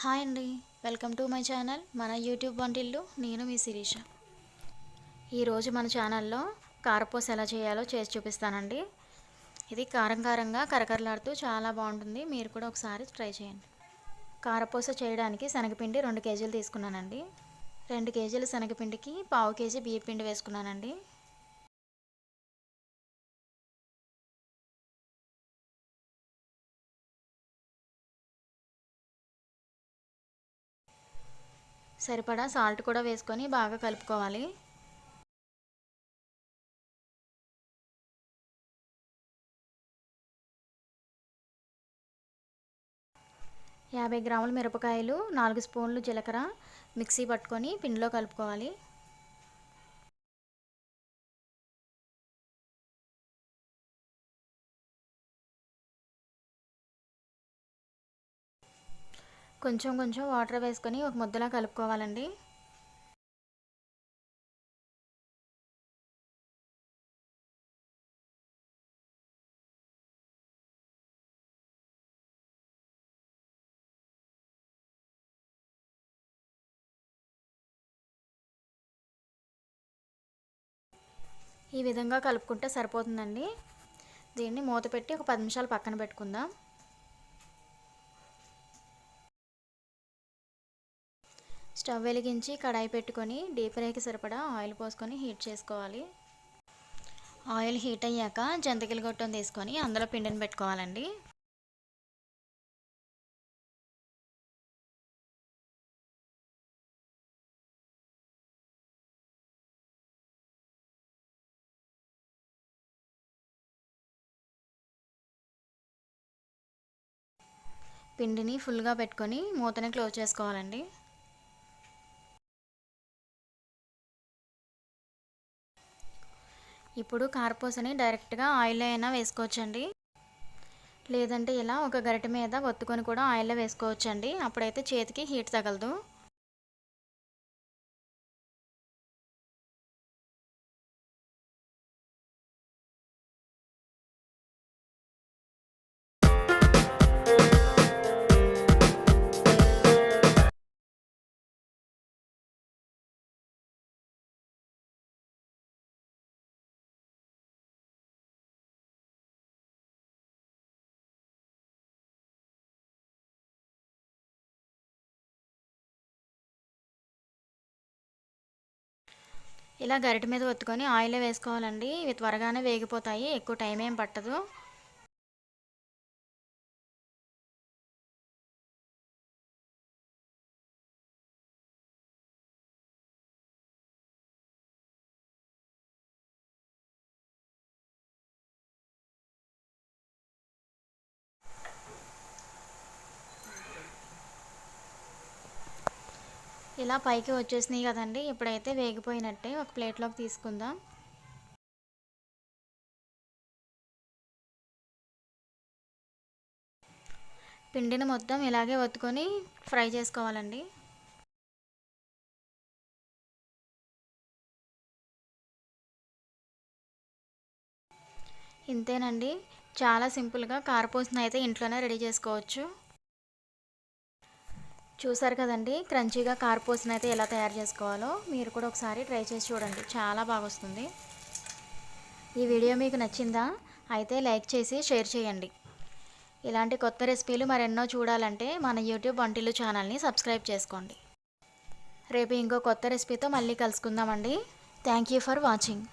Hi అండి, welcome to my channel మన YouTube వంటిల్లు. నేను మీ శిరీష. ఈరోజు మన ఛానల్లో కారపూస ఎలా చేయాలో చేసి చూపిస్తానండి. ఇది కారంగా కరకరలాడుతూ చాలా బాగుంటుంది. మీరు కూడా ఒకసారి ట్రై చేయండి. కారపూస చేయడానికి శనగపిండి 2 కేజీలు తీసుకున్నానండి. 2 కేజీల శనగపిండికి 1/2 కేజీ బియ్యపిండి వేసుకున్నానండి. సరిపడా సాల్ట్ కూడా వేసుకొని బాగా కలుపుకోవాలి. యాభై గ్రాముల మిరపకాయలు, 4 స్పూన్లు జీలకర్ర మిక్సీ పట్టుకొని పిండిలో కలుపుకోవాలి. కొంచెం వాటర్ వేసుకొని ఒక ముద్దలా కలుపుకోవాలండి. ఈ విధంగా కలుపుకుంటే సరిపోతుందండి. దీన్ని మూత పెట్టి ఒక 10 నిమిషాలు పక్కన పెట్టుకుందాం. స్టవ్ వెలిగించి కడాయి పెట్టుకొని డీప్ ఫ్రైకి సరిపడా ఆయిల్ పోసుకొని హీట్ చేసుకోవాలి. ఆయిల్ హీట్ అయ్యాక జంతికల గొట్టం తీసుకొని అందులో పిండిని పెట్టుకోవాలండి. పిండిని ఫుల్గా పెట్టుకొని మూతని క్లోజ్ చేసుకోవాలండి. ఇప్పుడు కారపూసని డైరెక్ట్గా ఆయిల్లో అయినా వేసుకోవచ్చండి. లేదంటే ఇలా ఒక గరిటె మీద ఒత్తుకొని కూడా ఆయిల్లో వేసుకోవచ్చండి. అప్పుడైతే చేతికి హీట్ తగలదు. ఇలా గరిటె మీద ఒత్తుకొని ఆయిల్లో వేసుకోవాలండి. ఇవి త్వరగానే వేగిపోతాయి, ఎక్కువ టైం ఏం పట్టదు. ఇలా పైకి వచ్చేసినాయి కదండి. ఇప్పుడైతే వేగిపోయినట్టే. ఒక ప్లేట్లోకి తీసుకుందాం. పిండిని మొత్తం ఇలాగే ఒత్తుకొని ఫ్రై చేసుకోవాలండి. ఇంతేనండి, చాలా సింపుల్గా కారపూసను అయితే ఇంట్లోనే రెడీ చేసుకోవచ్చు. చూసారు కదండి, క్రంచీగా కారపూసను అయితే ఎలా తయారు చేసుకోవాలో. మీరు కూడా ఒకసారి ట్రై చేసి చూడండి, చాలా బాగా వస్తుంది. ఈ వీడియో మీకు నచ్చిందా? అయితే లైక్ చేసి షేర్ చేయండి. ఇలాంటి కొత్త రెసిపీలు మరెన్నో చూడాలంటే మన యూట్యూబ్ వంటిల్లు ఛానల్ని సబ్స్క్రైబ్ చేసుకోండి. రేపు ఇంకో కొత్త రెసిపీతో మళ్ళీ కలుసుకుందామండి. Thank you for watching.